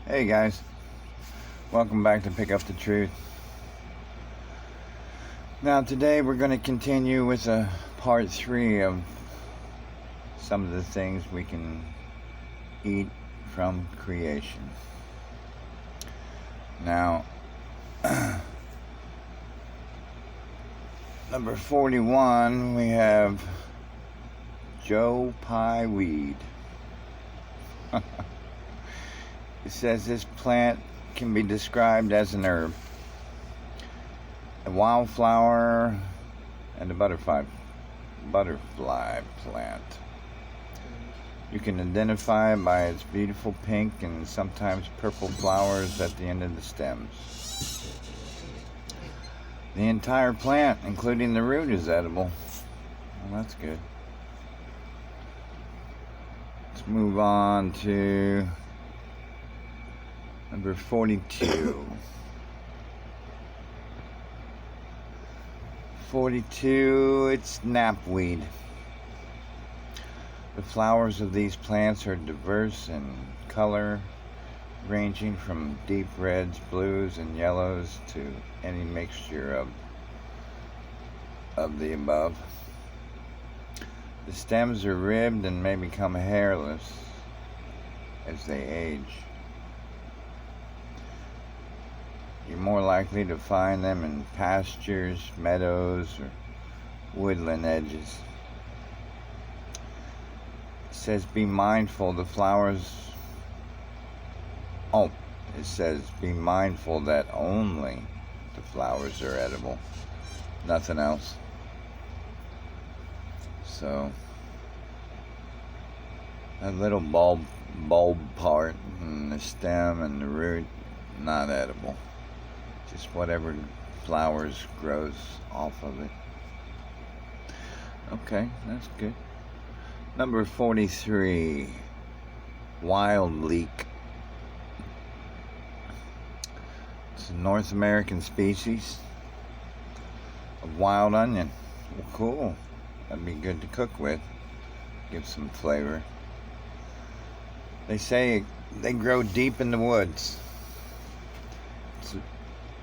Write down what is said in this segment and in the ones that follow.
Hey guys, welcome back to Pick Up the Truth. Now today we're going to continue with part 3 of some of the things we can eat from creation. Now, number 41 we have Pye Weed. It says this plant can be described as an herb, a wildflower, and a butterfly plant. You can identify it by its beautiful pink and sometimes purple flowers at the end of the stems. The entire plant, including the root, is edible. Well, that's good. Let's move on to number 42. 42, it's knapweed. The flowers of these plants are diverse in color, ranging from deep reds, blues, and yellows to any mixture of the above. The stems are ribbed and may become hairless as they age. You're more likely to find them in pastures, meadows, or woodland edges. It says be mindful the flowers. Oh, it says be mindful that only the flowers are edible, nothing else. So that little bulb part and the stem and the root, not edible. Just whatever flowers grows off of it. Okay, that's good. Number 43, wild leek. It's a North American species of wild onion. Well, cool. That'd be good to cook with. Give some flavor. They say they grow deep in the woods.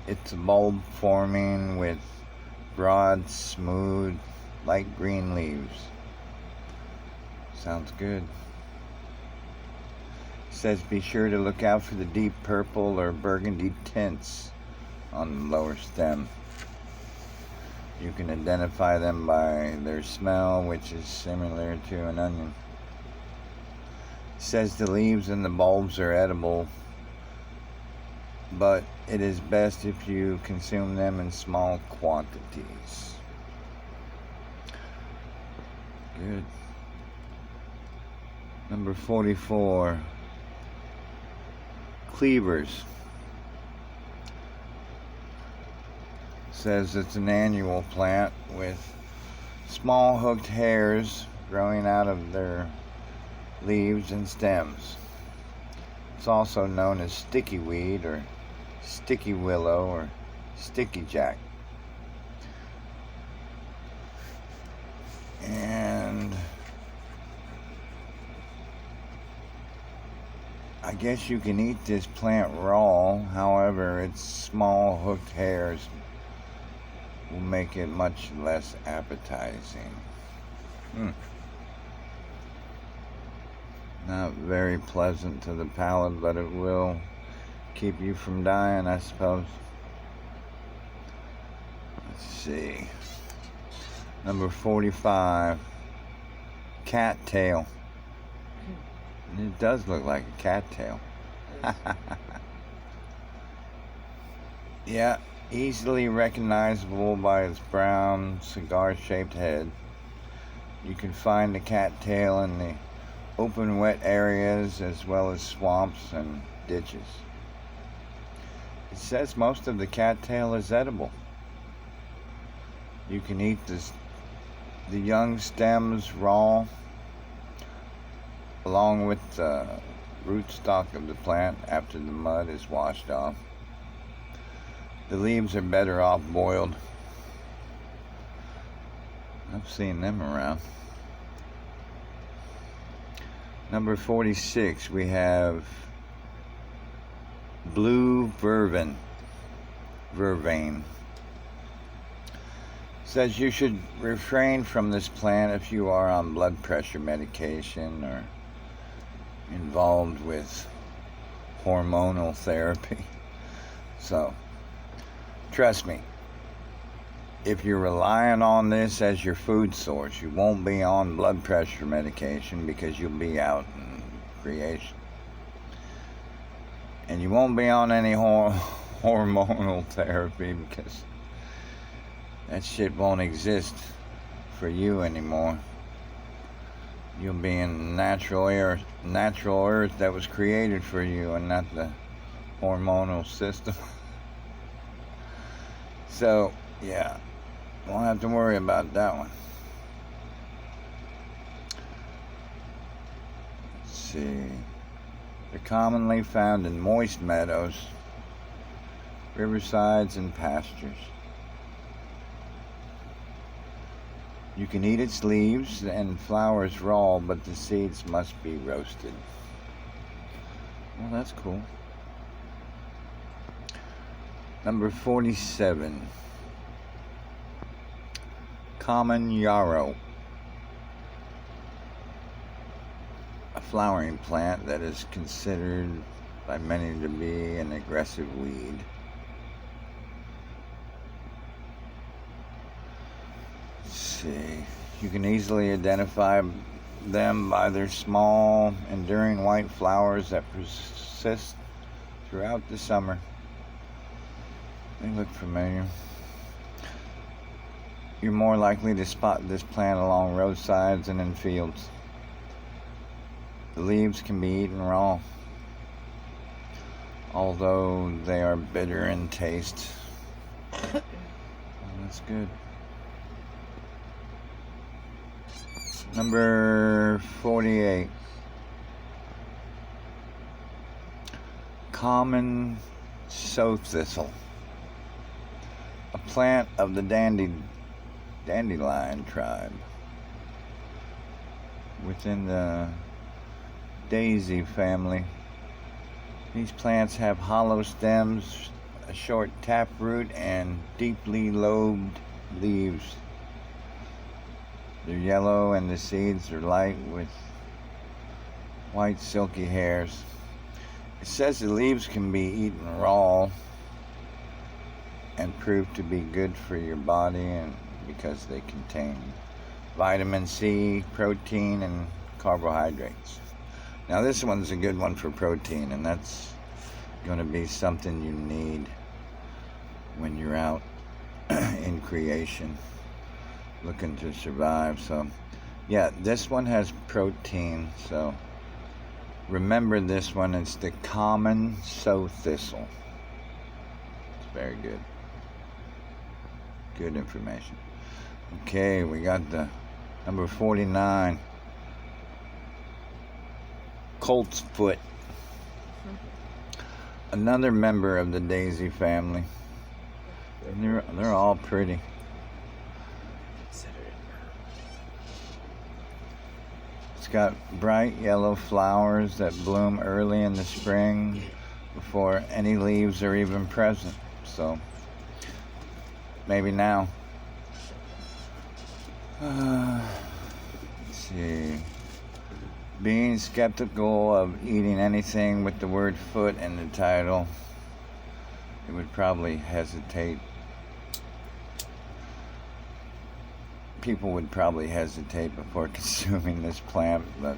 It's a bulb forming with broad, smooth, light green leaves. Sounds good. It says be sure to look out for the deep purple or burgundy tints on the lower stem. You can identify them by their smell, which is similar to an onion. It says the leaves and the bulbs are edible, but it is best if you consume them in small quantities. Good. Number 44, cleavers. Says it's an annual plant with small hooked hairs growing out of their leaves and stems. It's also known as sticky weed or sticky willow or sticky jack. And I guess you can eat this plant raw. However, its small hooked hairs will make it much less appetizing. Not very pleasant to the palate, but it will keep you from dying, I suppose. Let's see. Number 45, cattail. It does look like a cattail. Yeah, easily recognizable by its brown cigar-shaped head. You can find the cattail in the open wet areas as well as swamps and ditches. It says most of the cattail is edible. You can eat the young stems raw along with the rootstock of the plant after the mud is washed off. The leaves are better off boiled. I've seen them around. Number 46, we have blue vervain. Says you should refrain from this plant if you are on blood pressure medication or involved with hormonal therapy. So, trust me, if you're relying on this as your food source, you won't be on blood pressure medication because you'll be out in creation. And you won't be on any hormonal therapy because that shit won't exist for you anymore. You'll be in natural earth that was created for you and not the hormonal system. So, yeah, won't have to worry about that one. Let's see. They're commonly found in moist meadows, riversides, and pastures. You can eat its leaves and flowers raw, but the seeds must be roasted. Well, that's cool. Number 47. Common yarrow. A flowering plant that is considered by many to be an aggressive weed. See, you can easily identify them by their small, enduring white flowers that persist throughout the summer. They look familiar. You're more likely to spot this plant along roadsides and in fields. The leaves can be eaten raw, although they are bitter in taste. Well, that's good. Number 48. Common sow thistle. A plant of the dandelion tribe. Within the daisy family. These plants have hollow stems, a short taproot, and deeply lobed leaves. They're yellow and the seeds are light with white silky hairs. It says the leaves can be eaten raw and prove to be good for your body and because they contain vitamin C, protein, and carbohydrates. Now this one's a good one for protein, and that's going to be something you need when you're out in creation looking to survive. So yeah, this one has protein, so remember this one. It's the common sow thistle. It's very good information. Okay, we got the number 49, Coltsfoot, another member of the daisy family. And they're all pretty. It's got bright yellow flowers that bloom early in the spring before any leaves are even present. So maybe now. Let's see. Being skeptical of eating anything with the word foot in the title, it would probably hesitate. People would probably hesitate before consuming this plant, but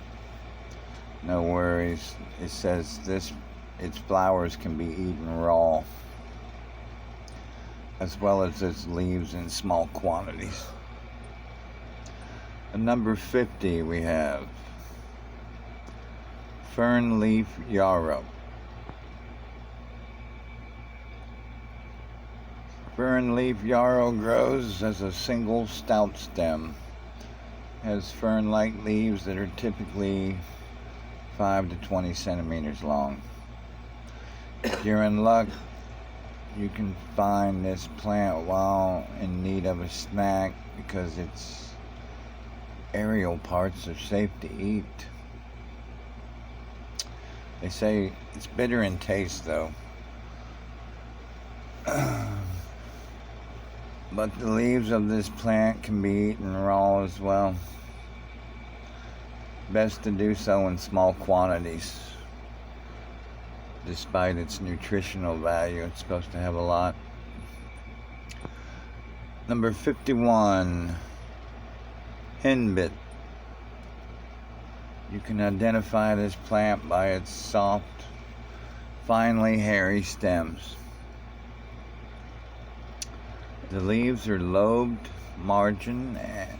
no worries. It says its flowers can be eaten raw, as well as its leaves in small quantities. At number 50, we have Fern leaf yarrow. Fern leaf yarrow grows as a single stout stem. Has fern-like leaves that are typically 5 to 20 centimeters long. If you're in luck, you can find this plant while in need of a snack because its aerial parts are safe to eat. They say it's bitter in taste though. But the leaves of this plant can be eaten raw as well. Best to do so in small quantities. Despite its nutritional value, it's supposed to have a lot. Number 51, henbit. You can identify this plant by its soft, finely hairy stems. The leaves are lobed margin and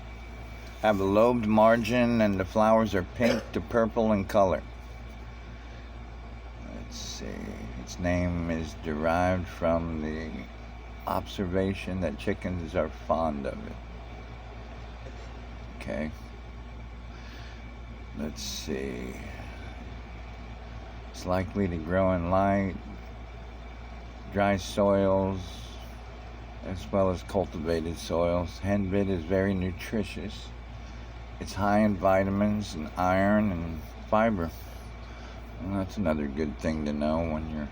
have a lobed margin, and the flowers are pink to purple in color. Let's see, its name is derived from the observation that chickens are fond of it. Okay. Let's see. It's likely to grow in light, dry soils, as well as cultivated soils. Henbit is very nutritious. It's high in vitamins and iron and fiber. Well, that's another good thing to know when you're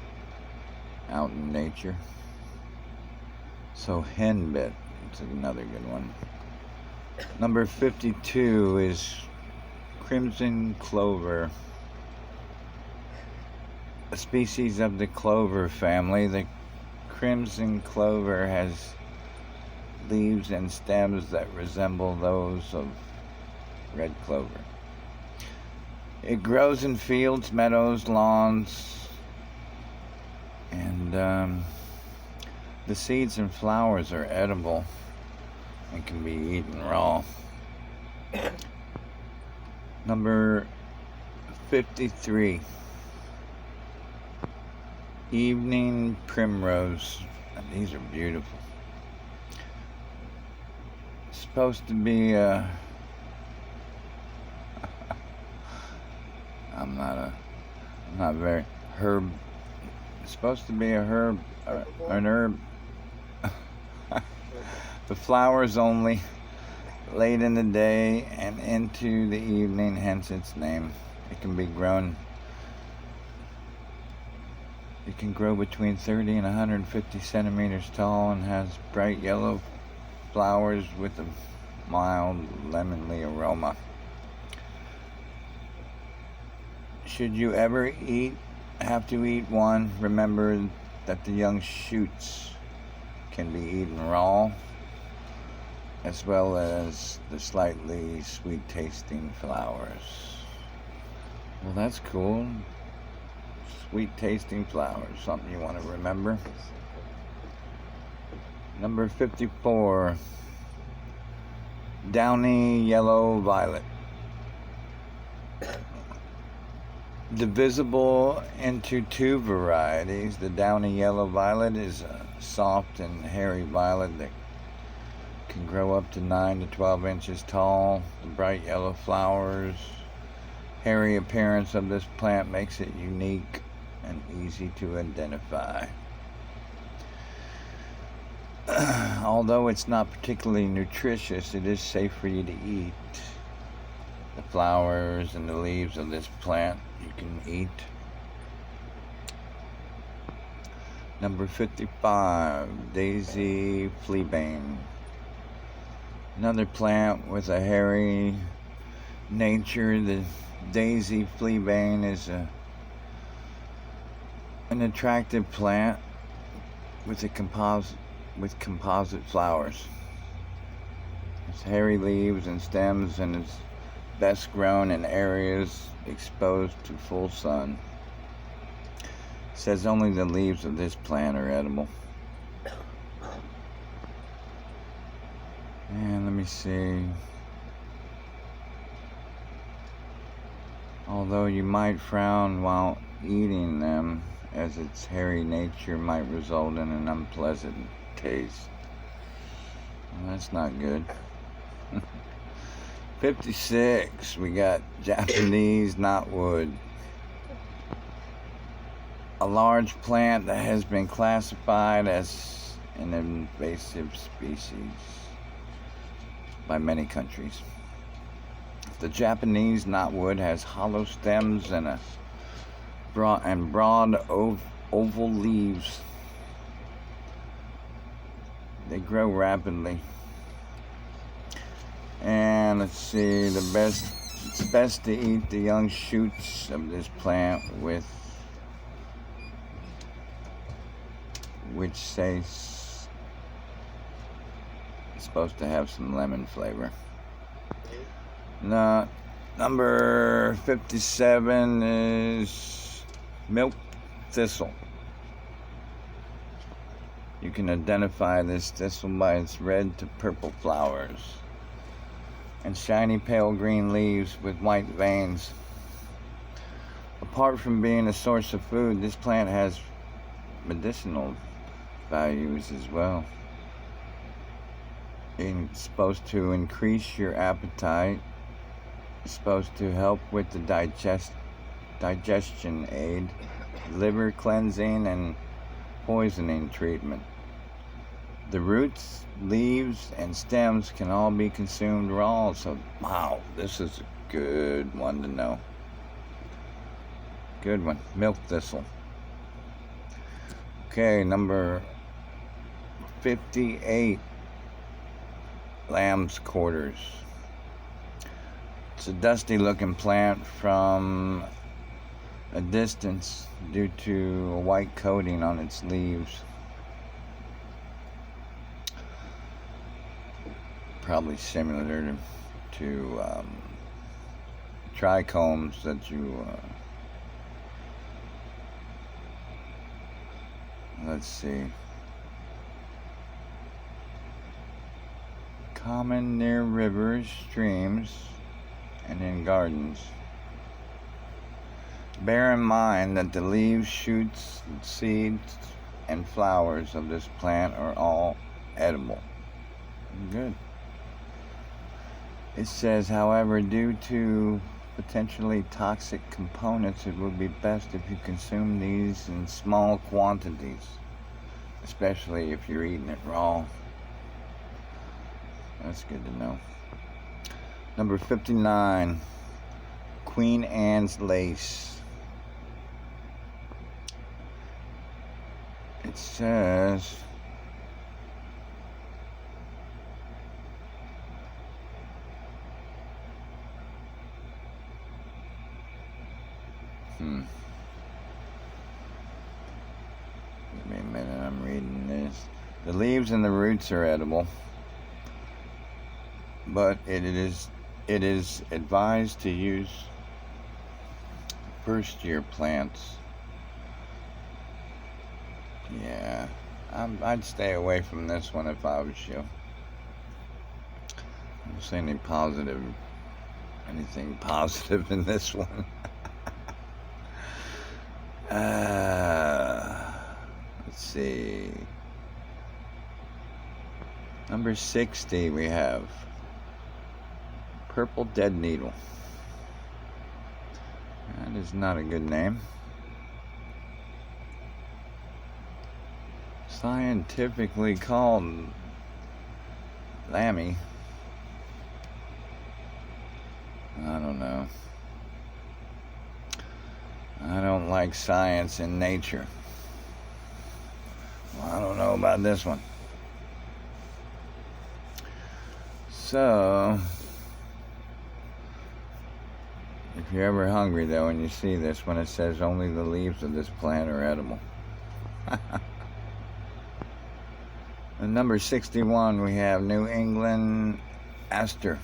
out in nature. So henbit, it's another good one. Number 52 is crimson clover, a species of the clover family. The crimson clover has leaves and stems that resemble those of red clover. It grows in fields, meadows, lawns, and the seeds and flowers are edible and can be eaten raw. Number 53, evening primrose. And these are beautiful. It's supposed to be a I'm not very herb. It's supposed to be a herb, an herb. The flowers only late in the day and into the evening, hence its name. It can be grown. It can grow between 30 and 150 centimeters tall and has bright yellow flowers with a mild lemonly aroma. Should you ever have to eat one, remember that the young shoots can be eaten raw, as well as the slightly sweet tasting flowers. Well, that's cool. Sweet tasting flowers, something you want to remember. Number 54, downy yellow violet. Divisible into two varieties. The downy yellow violet is a soft and hairy violet that can grow up to 9 to 12 inches tall. The bright yellow flowers, hairy appearance of this plant makes it unique and easy to identify. Although it's not particularly nutritious, it is safe for you to eat. The flowers and the leaves of this plant you can eat. Number 55, daisy fleabane. Another plant with a hairy nature. The daisy fleabane is an attractive plant with composite flowers. It's hairy leaves and stems, and it's best grown in areas exposed to full sun. It says only the leaves of this plant are edible. And let me see. Although you might frown while eating them, as its hairy nature might result in an unpleasant taste. Well, that's not good. 56, we got Japanese knotweed. A large plant that has been classified as an invasive species by many countries. The Japanese knotweed has hollow stems and broad oval leaves. They grow rapidly. And let's see, it's best to eat the young shoots of this plant with which says it's supposed to have some lemon flavor. Now, number 57 is milk thistle. You can identify this thistle by its red to purple flowers and shiny pale green leaves with white veins. Apart from being a source of food, this plant has medicinal values as well. It's supposed to increase your appetite. It's supposed to help with the digestion aid, liver cleansing, and poisoning treatment. The roots, leaves, and stems can all be consumed raw, so wow, this is a good one to know. Good one. Milk thistle. Okay, number 58, lamb's quarters. It's a dusty looking plant from a distance due to a white coating on its leaves. Probably similar to trichomes that you let's see, common near rivers, streams, and in gardens. Bear in mind that the leaves, shoots, seeds, and flowers of this plant are all edible. Good. It says, however, due to potentially toxic components, it would be best if you consume these in small quantities, especially if you're eating it raw. That's good to know. Number 59, Queen Anne's lace. It says, Give me a minute, I'm reading this. The leaves and the roots are edible, but it is advised to use first year plants. Yeah, I'd stay away from this one if I was you. I don't see anything positive in this one. Let's see. Number 60 we have purple dead needle. That is not a good name. Scientifically called lammy. I don't know. I don't like science in nature. Well, I don't know about this one. So, if you're ever hungry though and you see this when it says only the leaves of this plant are edible. And number 61 we have New England Aster.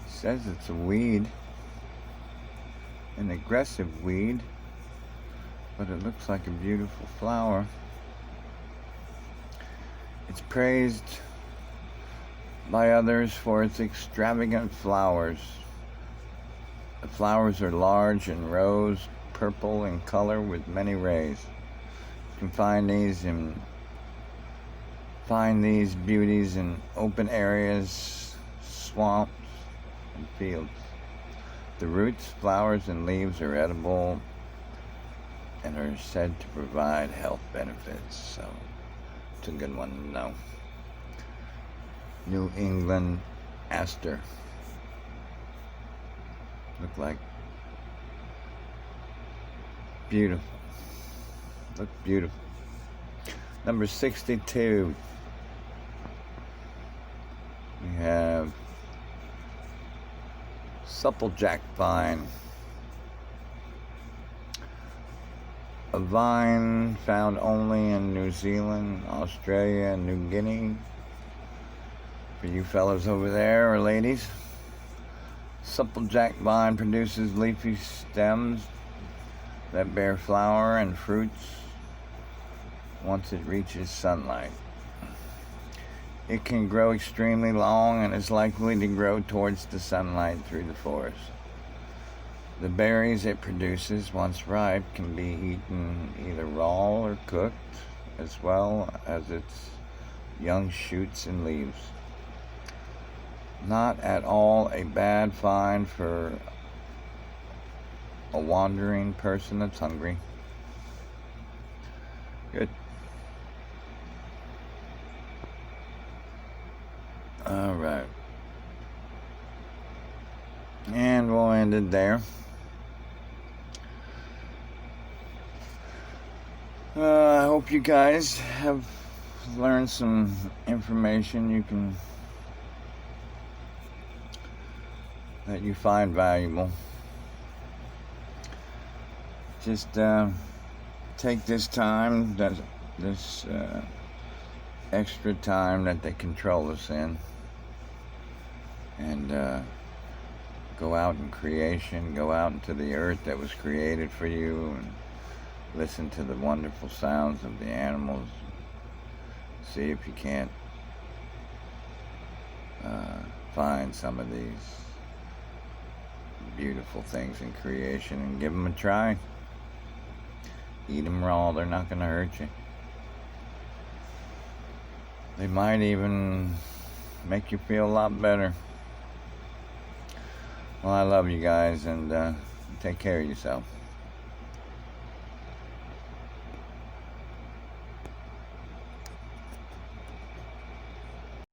Says it's a weed, an aggressive weed, but it looks like a beautiful flower. It's praised by others for its extravagant flowers. The flowers are large and rose purple in color with many rays. You can find these beauties in open areas, swamps, and fields. The roots, flowers, and leaves are edible and are said to provide health benefits. So it's a good one to know. New England Aster. Look like beautiful. Look beautiful. Number 62. We have supple Jackpine. A vine found only in New Zealand, Australia, and New Guinea. For you fellas over there, or ladies. Supple Jackpine produces leafy stems that bear flower and fruits once it reaches sunlight. It can grow extremely long and is likely to grow towards the sunlight through the forest. The berries it produces, once ripe, can be eaten either raw or cooked, as well as its young shoots and leaves. Not at all a bad find for a wandering person that's hungry. Good. All right. And we'll end it there. I hope you guys have learned some information that you find valuable. Just take this time, this extra time that they control us in, and go out in creation, go out into the earth that was created for you, and listen to the wonderful sounds of the animals. See if you can't find some of these beautiful things in creation and give them a try. Eat them raw, they're not going to hurt you. They might even make you feel a lot better. Well, I love you guys, and take care of yourself.